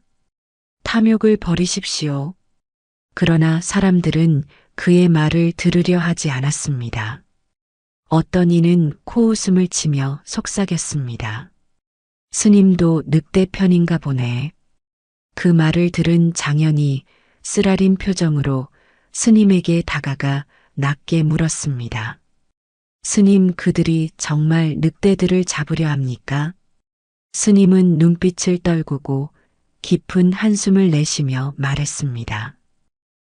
Speaker 1: 탐욕을 버리십시오. 그러나 사람들은 그의 말을 들으려 하지 않았습니다. 어떤 이는 코웃음을 치며 속삭였습니다. 스님도 늑대 편인가 보네. 그 말을 들은 장현이 쓰라린 표정으로 스님에게 다가가 낮게 물었습니다. 스님, 그들이 정말 늑대들을 잡으려 합니까? 스님은 눈빛을 떨구고 깊은 한숨을 내쉬며 말했습니다.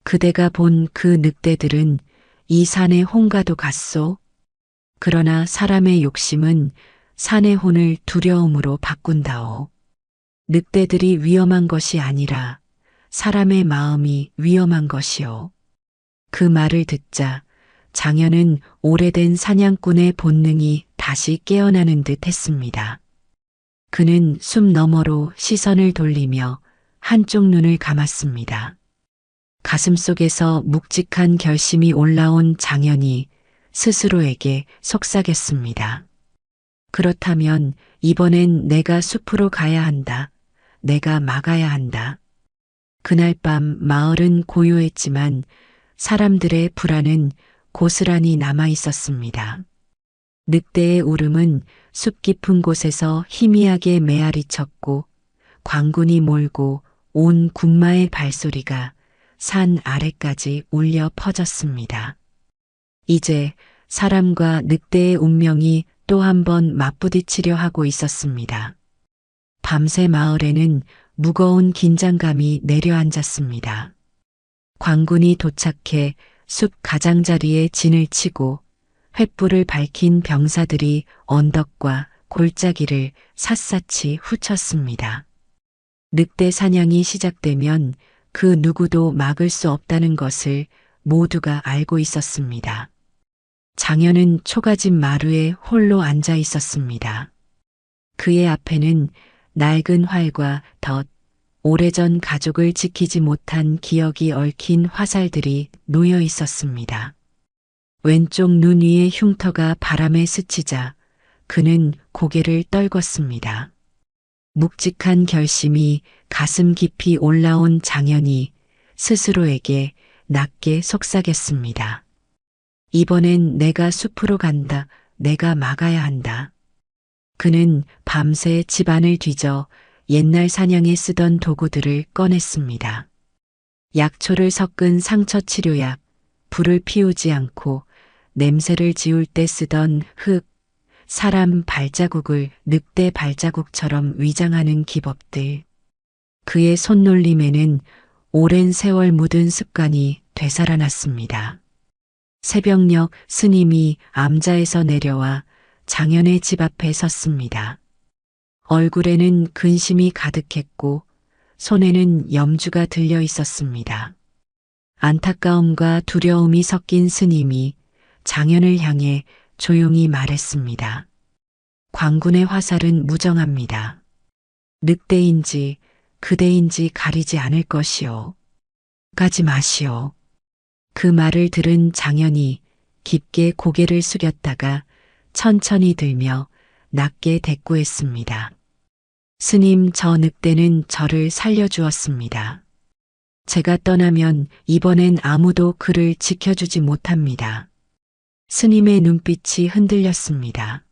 Speaker 1: 그대가 본 그 늑대들은 이 산의 혼과도 같소. 그러나 사람의 욕심은 산의 혼을 두려움으로 바꾼다오. 늑대들이 위험한 것이 아니라 사람의 마음이 위험한 것이오. 그 말을 듣자 장현은 오래된 사냥꾼의 본능이 다시 깨어나는 듯 했습니다. 그는 숲 너머로 시선을 돌리며 한쪽 눈을 감았습니다. 가슴속에서 묵직한 결심이 올라온 장현이 스스로에게 속삭였습니다. 그렇다면 이번엔 내가 숲으로 가야 한다. 내가 막아야 한다. 그날 밤 마을은 고요했지만 사람들의 불안은 고스란히 남아 있었습니다. 늑대의 울음은 숲 깊은 곳에서 희미하게 메아리쳤고 광군이 몰고 온 군마의 발소리가 산 아래까지 울려 퍼졌습니다. 이제 사람과 늑대의 운명이 또 한 번 맞부딪히려 하고 있었습니다. 밤새 마을에는 무거운 긴장감이 내려앉았습니다. 광군이 도착해 숲 가장자리에 진을 치고 횃불을 밝힌 병사들이 언덕과 골짜기를 샅샅이 훑었습니다. 늑대 사냥이 시작되면 그 누구도 막을 수 없다는 것을 모두가 알고 있었습니다. 장현은 초가집 마루에 홀로 앉아 있었습니다. 그의 앞에는 낡은 활과 덫, 오래전 가족을 지키지 못한 기억이 얽힌 화살들이 놓여 있었습니다. 왼쪽 눈 위의 흉터가 바람에 스치자 그는 고개를 떨궜습니다. 묵직한 결심이 가슴 깊이 올라온 장현이 스스로에게 낮게 속삭였습니다. 이번엔 내가 숲으로 간다. 내가 막아야 한다. 그는 밤새 집안을 뒤져 옛날 사냥에 쓰던 도구들을 꺼냈습니다. 약초를 섞은 상처 치료약, 불을 피우지 않고 냄새를 지울 때 쓰던 흙, 사람 발자국을 늑대 발자국처럼 위장하는 기법들. 그의 손놀림에는 오랜 세월 묻은 습관이 되살아났습니다. 새벽녘 스님이 암자에서 내려와 장현의 집 앞에 섰습니다. 얼굴에는 근심이 가득했고 손에는 염주가 들려 있었습니다. 안타까움과 두려움이 섞인 스님이 장현을 향해 조용히 말했습니다. 광군의 화살은 무정합니다. 늑대인지 그대인지 가리지 않을 것이오. 가지 마시오. 그 말을 들은 장현이 깊게 고개를 숙였다가 천천히 들며 낮게 대꾸했습니다. 스님, 저 늑대는 저를 살려주었습니다. 제가 떠나면 이번엔 아무도 그를 지켜주지 못합니다. 스님의 눈빛이 흔들렸습니다.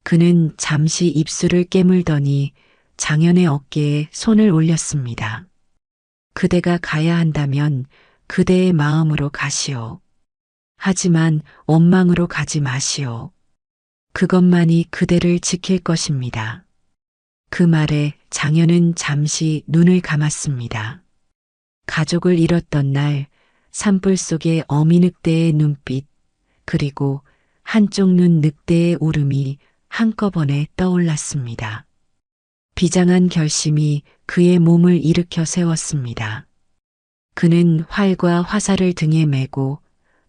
Speaker 1: 그는 잠시 입술을 깨물더니 장현의 어깨에 손을 올렸습니다. 그대가 가야 한다면 그대의 마음으로 가시오. 하지만 원망으로 가지 마시오. 그것만이 그대를 지킬 것입니다. 그 말에 장현은 잠시 눈을 감았습니다. 가족을 잃었던 날 산불 속의 어미늑대의 눈빛, 그리고 한쪽 눈 늑대의 울음이 한꺼번에 떠올랐습니다. 비장한 결심이 그의 몸을 일으켜 세웠습니다. 그는 활과 화살을 등에 메고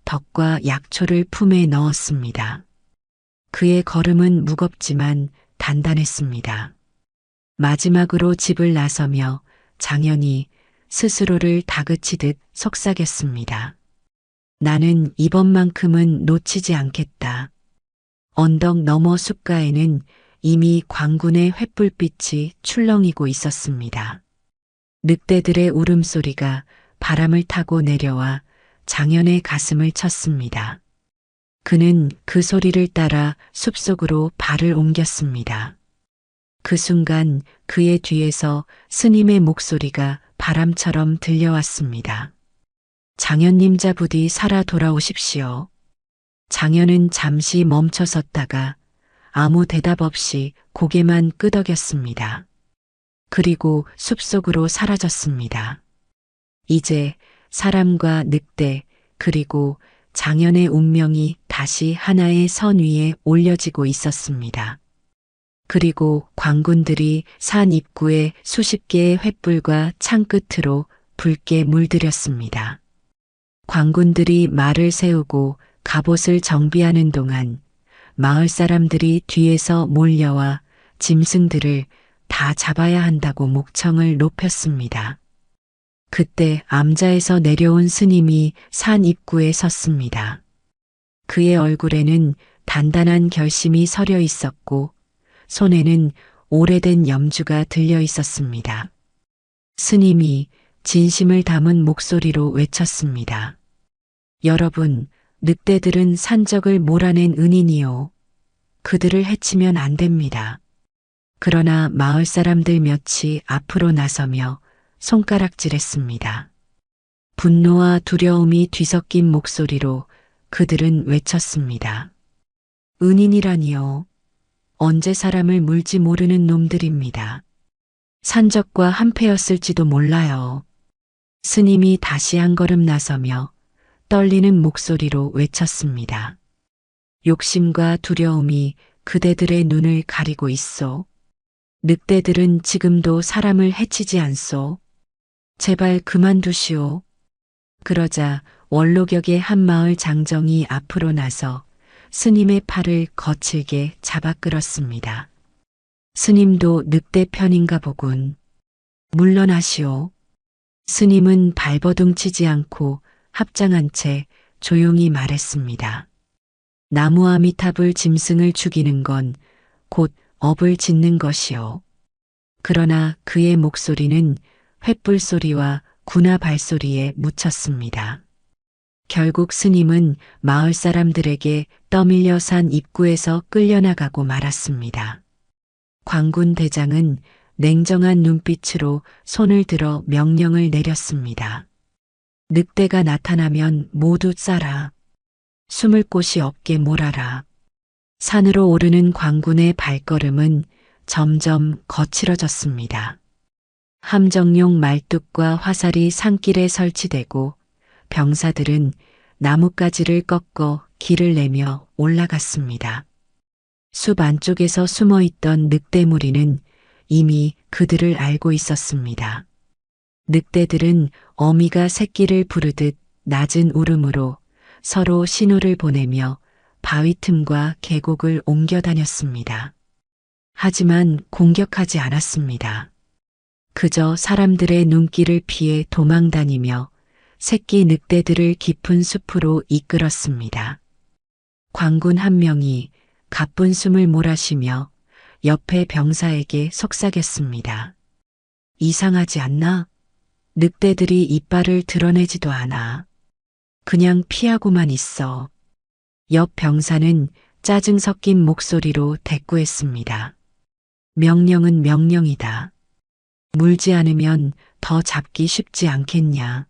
Speaker 1: 덕과 약초를 품에 넣었습니다. 그의 걸음은 무겁지만 단단했습니다. 마지막으로 집을 나서며 장현이 스스로를 다그치듯 속삭였습니다. 나는 이번만큼은 놓치지 않겠다. 언덕 너머 숲가에는 이미 광군의 횃불빛이 출렁이고 있었습니다. 늑대들의 울음소리가 바람을 타고 내려와 장현의 가슴을 쳤습니다. 그는 그 소리를 따라 숲속으로 발을 옮겼습니다. 그 순간 그의 뒤에서 스님의 목소리가 바람처럼 들려왔습니다. 장현님자 부디 살아 돌아오십시오. 장현은 잠시 멈춰섰다가 아무 대답 없이 고개만 끄덕였습니다. 그리고 숲속으로 사라졌습니다. 이제 사람과 늑대 그리고 장현의 운명이 다시 하나의 선 위에 올려지고 있었습니다. 그리고 광군들이 산 입구에 수십 개의 횃불과 창 끝으로 붉게 물들였습니다. 광군들이 말을 세우고 갑옷을 정비하는 동안 마을 사람들이 뒤에서 몰려와 짐승들을 다 잡아야 한다고 목청을 높였습니다. 그때 암자에서 내려온 스님이 산 입구에 섰습니다. 그의 얼굴에는 단단한 결심이 서려 있었고 손에는 오래된 염주가 들려 있었습니다. 스님이 진심을 담은 목소리로 외쳤습니다. 여러분, 늑대들은 산적을 몰아낸 은인이요. 그들을 해치면 안 됩니다. 그러나 마을 사람들 몇이 앞으로 나서며 손가락질했습니다. 분노와 두려움이 뒤섞인 목소리로 그들은 외쳤습니다. 은인이라니요. 언제 사람을 물지 모르는 놈들입니다. 산적과 한패였을지도 몰라요. 스님이 다시 한 걸음 나서며 떨리는 목소리로 외쳤습니다. 욕심과 두려움이 그대들의 눈을 가리고 있소. 늑대들은 지금도 사람을 해치지 않소. 제발 그만두시오. 그러자 원로격의 한 마을 장정이 앞으로 나서 스님의 팔을 거칠게 잡아 끌었습니다. 스님도 늑대 편인가 보군. 물러나시오. 스님은 발버둥치지 않고 합장한 채 조용히 말했습니다. 나무아미탑을 짐승을 죽이는 건 곧 업을 짓는 것이요. 그러나 그의 목소리는 횃불 소리와 군화 발소리에 묻혔습니다. 결국 스님은 마을 사람들에게 떠밀려 산 입구에서 끌려나가고 말았습니다. 광군 대장은 냉정한 눈빛으로 손을 들어 명령을 내렸습니다. 늑대가 나타나면 모두 쏴라. 숨을 곳이 없게 몰아라. 산으로 오르는 광군의 발걸음은 점점 거칠어졌습니다. 함정용 말뚝과 화살이 산길에 설치되고 병사들은 나뭇가지를 꺾어 길을 내며 올라갔습니다. 숲 안쪽에서 숨어있던 늑대 무리는 이미 그들을 알고 있었습니다. 늑대들은 어미가 새끼를 부르듯 낮은 울음으로 서로 신호를 보내며 바위 틈과 계곡을 옮겨 다녔습니다. 하지만 공격하지 않았습니다. 그저 사람들의 눈길을 피해 도망다니며 새끼 늑대들을 깊은 숲으로 이끌었습니다. 광군 한 명이 가쁜 숨을 몰아쉬며 옆에 병사에게 속삭였습니다. 이상하지 않나? 늑대들이 이빨을 드러내지도 않아. 그냥 피하고만 있어. 옆 병사는 짜증 섞인 목소리로 대꾸했습니다. 명령은 명령이다. 물지 않으면 더 잡기 쉽지 않겠냐.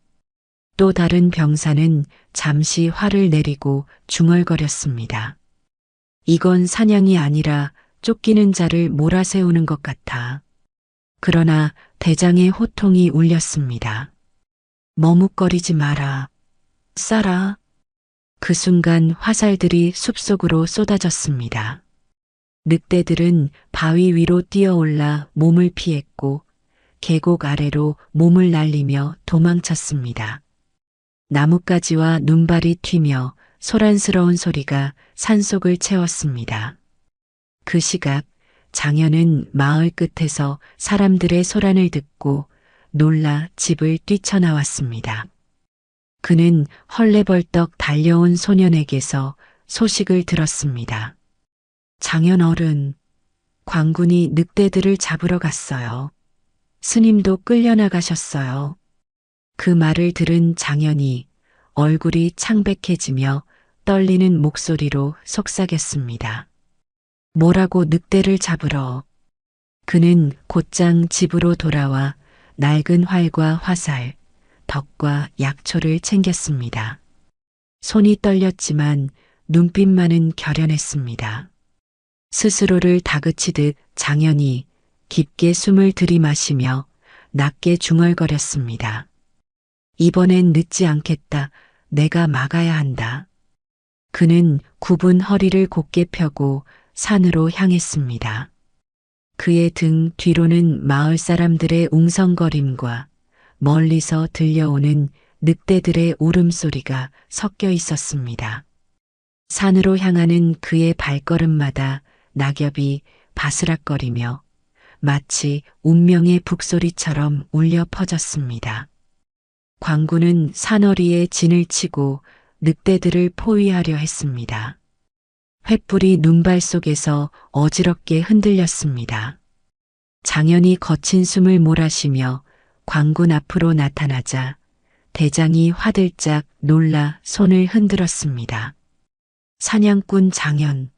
Speaker 1: 또 다른 병사는 잠시 화를 내리고 중얼거렸습니다. 이건 사냥이 아니라 쫓기는 자를 몰아세우는 것 같아. 그러나 대장의 호통이 울렸습니다. 머뭇거리지 마라. 쏴라. 그 순간 화살들이 숲속으로 쏟아졌습니다. 늑대들은 바위 위로 뛰어올라 몸을 피했고 계곡 아래로 몸을 날리며 도망쳤습니다. 나뭇가지와 눈발이 튀며 소란스러운 소리가 산속을 채웠습니다. 그 시각 장현은 마을 끝에서 사람들의 소란을 듣고 놀라 집을 뛰쳐나왔습니다. 그는 헐레벌떡 달려온 소년에게서 소식을 들었습니다. 장현 어른, 광군이 늑대들을 잡으러 갔어요. 스님도 끌려나가셨어요. 그 말을 들은 장현이 얼굴이 창백해지며 떨리는 목소리로 속삭였습니다. 뭐라고 늑대를 잡으러? 그는 곧장 집으로 돌아와 낡은 활과 화살, 덕과 약초를 챙겼습니다. 손이 떨렸지만 눈빛만은 결연했습니다. 스스로를 다그치듯 장연히 깊게 숨을 들이마시며 낮게 중얼거렸습니다. 이번엔 늦지 않겠다. 내가 막아야 한다. 그는 굽은 허리를 곧게 펴고 산으로 향했습니다. 그의 등 뒤로는 마을 사람들의 웅성거림과 멀리서 들려오는 늑대들의 울음소리가 섞여 있었습니다. 산으로 향하는 그의 발걸음마다 낙엽이 바스락거리며 마치 운명의 북소리처럼 울려 퍼졌습니다. 광군은 산허리에 진을 치고 늑대들을 포위하려 했습니다. 횃불이 눈발 속에서 어지럽게 흔들렸습니다. 장연이 거친 숨을 몰아쉬며 광군 앞으로 나타나자 대장이 화들짝 놀라 손을 흔들었습니다. 사냥꾼 장연,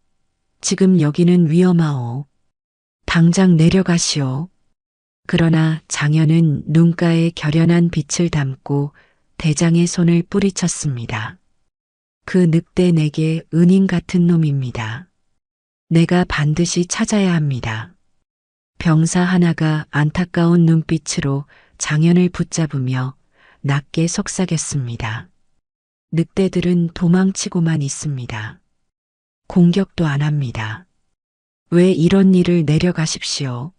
Speaker 1: 지금 여기는 위험하오. 당장 내려가시오. 그러나 장연은 눈가에 결연한 빛을 담고 대장의 손을 뿌리쳤습니다. 그 늑대 내게 은인 같은 놈입니다. 내가 반드시 찾아야 합니다. 병사 하나가 안타까운 눈빛으로 장연을 붙잡으며 낮게 속삭였습니다. 늑대들은 도망치고만 있습니다. 공격도 안 합니다. 왜 이런 일을 내려가십시오.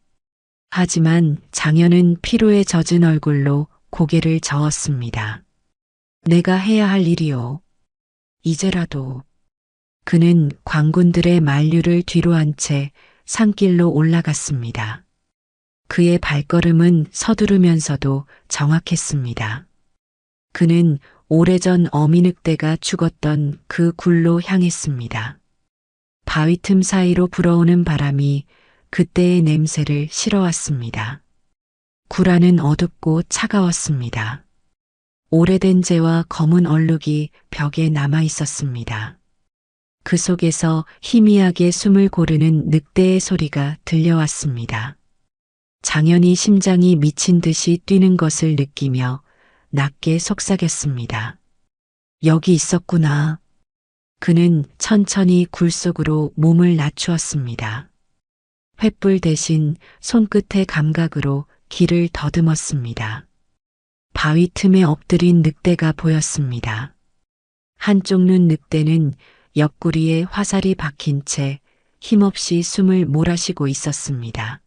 Speaker 1: 하지만 장연은 피로에 젖은 얼굴로 고개를 저었습니다. 내가 해야 할 일이요. 이제라도. 그는 광군들의 만류를 뒤로 한 채 산길로 올라갔습니다. 그의 발걸음은 서두르면서도 정확했습니다. 그는 오래전 어미늑대가 죽었던 그 굴로 향했습니다. 바위 틈 사이로 불어오는 바람이 그때의 냄새를 실어왔습니다. 굴 안은 어둡고 차가웠습니다. 오래된 재와 검은 얼룩이 벽에 남아 있었습니다. 그 속에서 희미하게 숨을 고르는 늑대의 소리가 들려왔습니다. 장연이 심장이 미친 듯이 뛰는 것을 느끼며 낮게 속삭였습니다. 여기 있었구나. 그는 천천히 굴 속으로 몸을 낮추었습니다. 횃불 대신 손끝의 감각으로 길을 더듬었습니다. 바위 틈에 엎드린 늑대가 보였습니다. 한쪽 눈 늑대는 옆구리에 화살이 박힌 채 힘없이 숨을 몰아쉬고 있었습니다.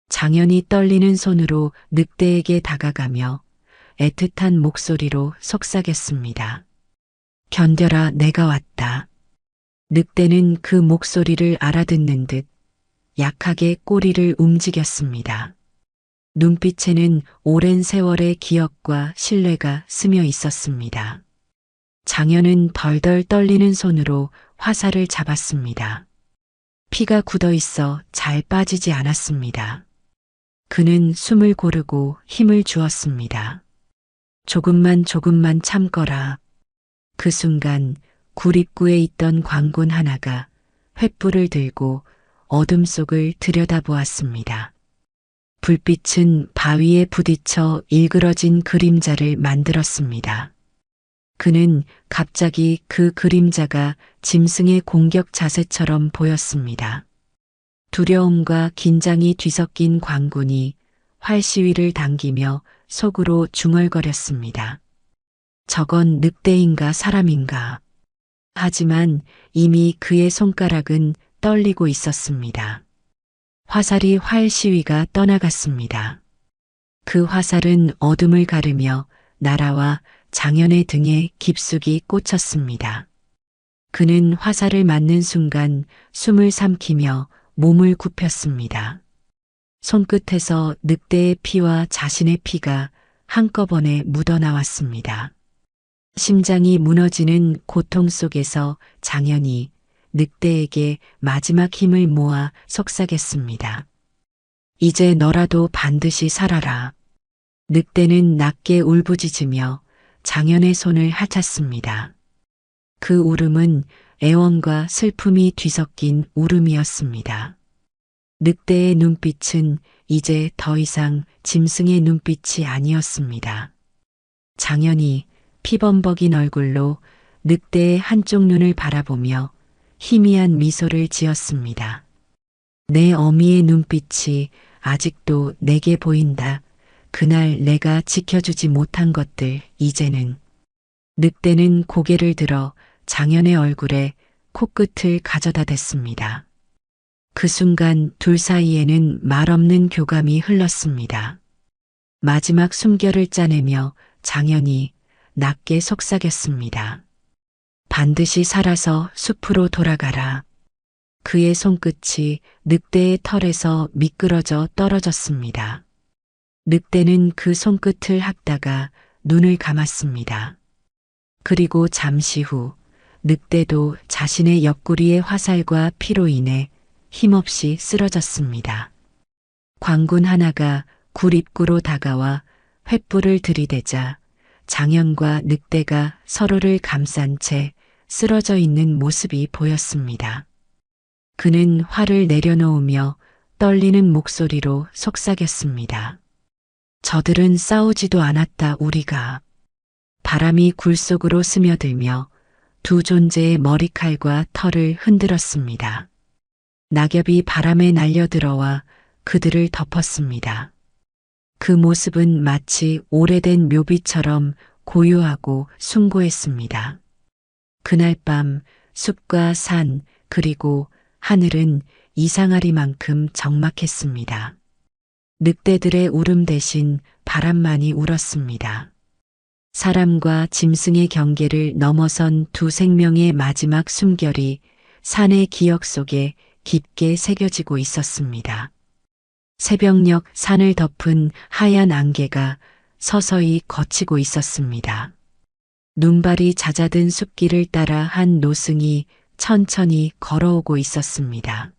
Speaker 1: 장연이 떨리는 손으로 늑대에게 다가가며 애틋한 목소리로 속삭였습니다. 견뎌라, 내가 왔다. 늑대는 그 목소리를 알아듣는 듯 약하게 꼬리를 움직였습니다. 눈빛에는 오랜 세월의 기억과 신뢰가 스며 있었습니다. 장연은 덜덜 떨리는 손으로 화살을 잡았습니다. 피가 굳어 있어 잘 빠지지 않았습니다. 그는 숨을 고르고 힘을 주었습니다. 조금만 참거라. 그 순간 굴 입구에 있던 광군 하나가 횃불을 들고 어둠 속을 들여다보았습니다. 불빛은 바위에 부딪혀 일그러진 그림자를 만들었습니다. 그는 갑자기 그 그림자가 짐승의 공격 자세처럼 보였습니다. 두려움과 긴장이 뒤섞인 광군이 활시위를 당기며 속으로 중얼거렸습니다. 저건 늑대인가 사람인가. 하지만 이미 그의 손가락은 떨리고 있었습니다. 화살이 활시위가 떠나갔습니다. 그 화살은 어둠을 가르며 날아와 장연의 등에 깊숙이 꽂혔습니다. 그는 화살을 맞는 순간 숨을 삼키며 몸을 굽혔습니다. 손끝에서 늑대의 피와 자신의 피가 한꺼번에 묻어나왔습니다. 심장이 무너지는 고통 속에서 장연이 늑대에게 마지막 힘을 모아 속삭였습니다. 이제 너라도 반드시 살아라. 늑대는 낮게 울부짖으며 장연의 손을 핥았습니다. 그 울음은 애원과 슬픔이 뒤섞인 울음이었습니다. 늑대의 눈빛은 이제 더 이상 짐승의 눈빛이 아니었습니다. 장현이 피범벅인 얼굴로 늑대의 한쪽 눈을 바라보며 희미한 미소를 지었습니다. 내 어미의 눈빛이 아직도 내게 보인다. 그날 내가 지켜주지 못한 것들, 이제는. 늑대는 고개를 들어 장현의 얼굴에 코끝을 가져다 댔습니다. 그 순간 둘 사이에는 말없는 교감이 흘렀습니다. 마지막 숨결을 짜내며 장현이 낮게 속삭였습니다. 반드시 살아서 숲으로 돌아가라. 그의 손끝이 늑대의 털에서 미끄러져 떨어졌습니다. 늑대는 그 손끝을 핥다가 눈을 감았습니다. 그리고 잠시 후 늑대도 자신의 옆구리의 화살과 피로 인해 힘없이 쓰러졌습니다. 광군 하나가 굴 입구로 다가와 횃불을 들이대자 장현과 늑대가 서로를 감싼 채 쓰러져 있는 모습이 보였습니다. 그는 화를 내려놓으며 떨리는 목소리로 속삭였습니다. 저들은 싸우지도 않았다, 우리가. 바람이 굴 속으로 스며들며 두 존재의 머리칼과 털을 흔들었습니다. 낙엽이 바람에 날려들어와 그들을 덮었습니다. 그 모습은 마치 오래된 묘비처럼 고요하고 숭고했습니다. 그날 밤 숲과 산 그리고 하늘은 이상하리만큼 적막했습니다. 늑대들의 울음 대신 바람만이 울었습니다. 사람과 짐승의 경계를 넘어선 두 생명의 마지막 숨결이 산의 기억 속에 깊게 새겨지고 있었습니다. 새벽녘 산을 덮은 하얀 안개가 서서히 걷히고 있었습니다. 눈발이 잦아든 숲길을 따라 한 노승이 천천히 걸어오고 있었습니다.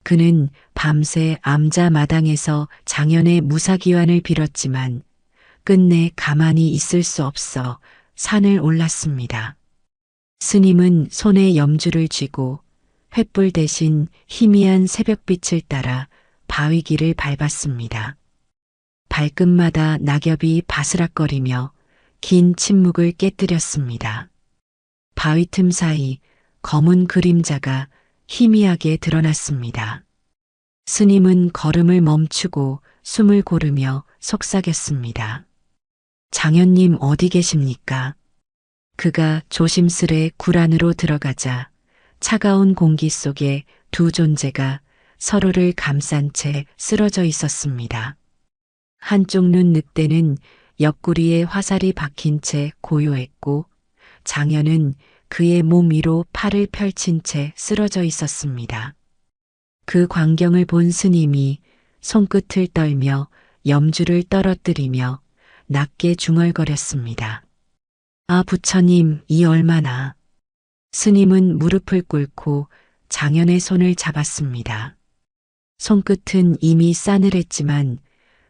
Speaker 1: 그는 밤새 암자 마당에서 장현의 무사기환을 빌었지만 끝내 가만히 있을 수 없어 산을 올랐습니다. 스님은 손에 염주를 쥐고 횃불 대신 희미한 새벽빛을 따라 바위길을 밟았습니다. 발끝마다 낙엽이 바스락거리며 긴 침묵을 깨뜨렸습니다. 바위 틈 사이 검은 그림자가 희미하게 드러났습니다. 스님은 걸음을 멈추고 숨을 고르며 속삭였습니다. 장현님 어디 계십니까? 그가 조심스레 굴 안으로 들어가자 차가운 공기 속에 두 존재가 서로를 감싼 채 쓰러져 있었습니다. 한쪽 눈 늑대는 옆구리에 화살이 박힌 채 고요했고 장현은 그의 몸 위로 팔을 펼친 채 쓰러져 있었습니다. 그 광경을 본 스님이 손끝을 떨며 염주를 떨어뜨리며 낮게 중얼거렸습니다. 아 부처님, 이 얼마나. 스님은 무릎을 꿇고 장현의 손을 잡았습니다. 손끝은 이미 싸늘했지만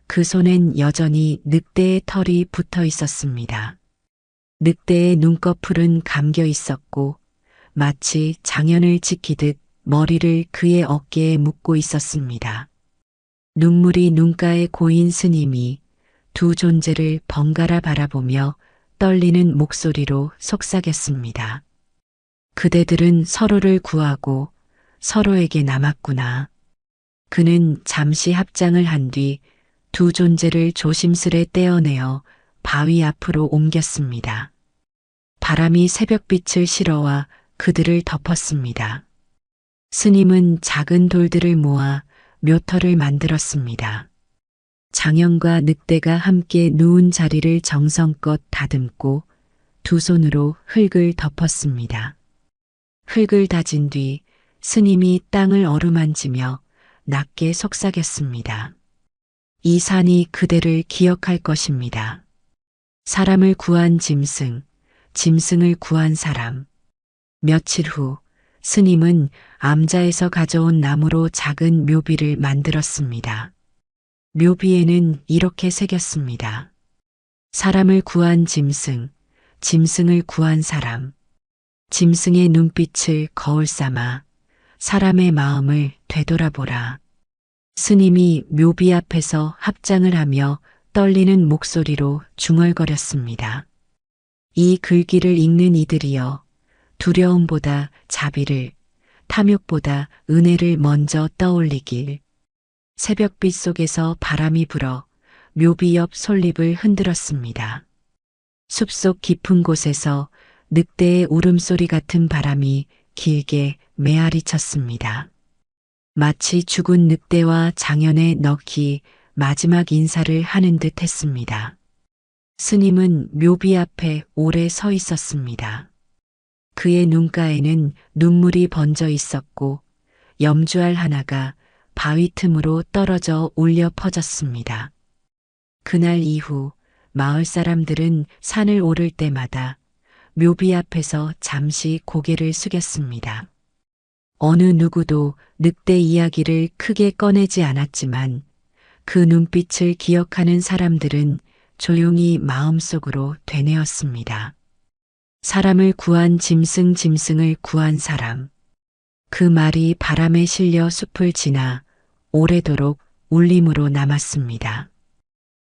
Speaker 1: 그 손엔 여전히 늑대의 털이 붙어 있었습니다. 늑대의 눈꺼풀은 감겨 있었고 마치 장현을 지키듯 머리를 그의 어깨에 묻고 있었습니다. 눈물이 눈가에 고인 스님이 두 존재를 번갈아 바라보며 떨리는 목소리로 속삭였습니다. 그대들은 서로를 구하고 서로에게 남았구나. 그는 잠시 합장을 한 뒤 두 존재를 조심스레 떼어내어 바위 앞으로 옮겼습니다. 바람이 새벽빛을 실어와 그들을 덮었습니다. 스님은 작은 돌들을 모아 묘터를 만들었습니다. 장현과 늑대가 함께 누운 자리를 정성껏 다듬고 두 손으로 흙을 덮었습니다. 흙을 다진 뒤 스님이 땅을 어루만지며 낮게 속삭였습니다. 이 산이 그대를 기억할 것입니다. 사람을 구한 짐승, 짐승을 구한 사람. 며칠 후 스님은 암자에서 가져온 나무로 작은 묘비를 만들었습니다. 묘비에는 이렇게 새겼습니다. 사람을 구한 짐승, 짐승을 구한 사람. 짐승의 눈빛을 거울 삼아 사람의 마음을 되돌아보라. 스님이 묘비 앞에서 합장을 하며 떨리는 목소리로 중얼거렸습니다. 이 글귀를 읽는 이들이여, 두려움보다 자비를, 탐욕보다 은혜를 먼저 떠올리길. 새벽빛 속에서 바람이 불어 묘비 옆 솔잎을 흔들었습니다. 숲속 깊은 곳에서 늑대의 울음소리 같은 바람이 길게 메아리 쳤습니다. 마치 죽은 늑대와 장현에 넣기 마지막 인사를 하는 듯 했습니다. 스님은 묘비 앞에 오래 서 있었습니다. 그의 눈가에는 눈물이 번져 있었고 염주알 하나가 바위 틈으로 떨어져 울려 퍼졌습니다. 그날 이후 마을 사람들은 산을 오를 때마다 묘비 앞에서 잠시 고개를 숙였습니다. 어느 누구도 늑대 이야기를 크게 꺼내지 않았지만 그 눈빛을 기억하는 사람들은 조용히 마음속으로 되뇌었습니다. 사람을 구한 짐승을 구한 사람. 그 말이 바람에 실려 숲을 지나 오래도록 울림으로 남았습니다.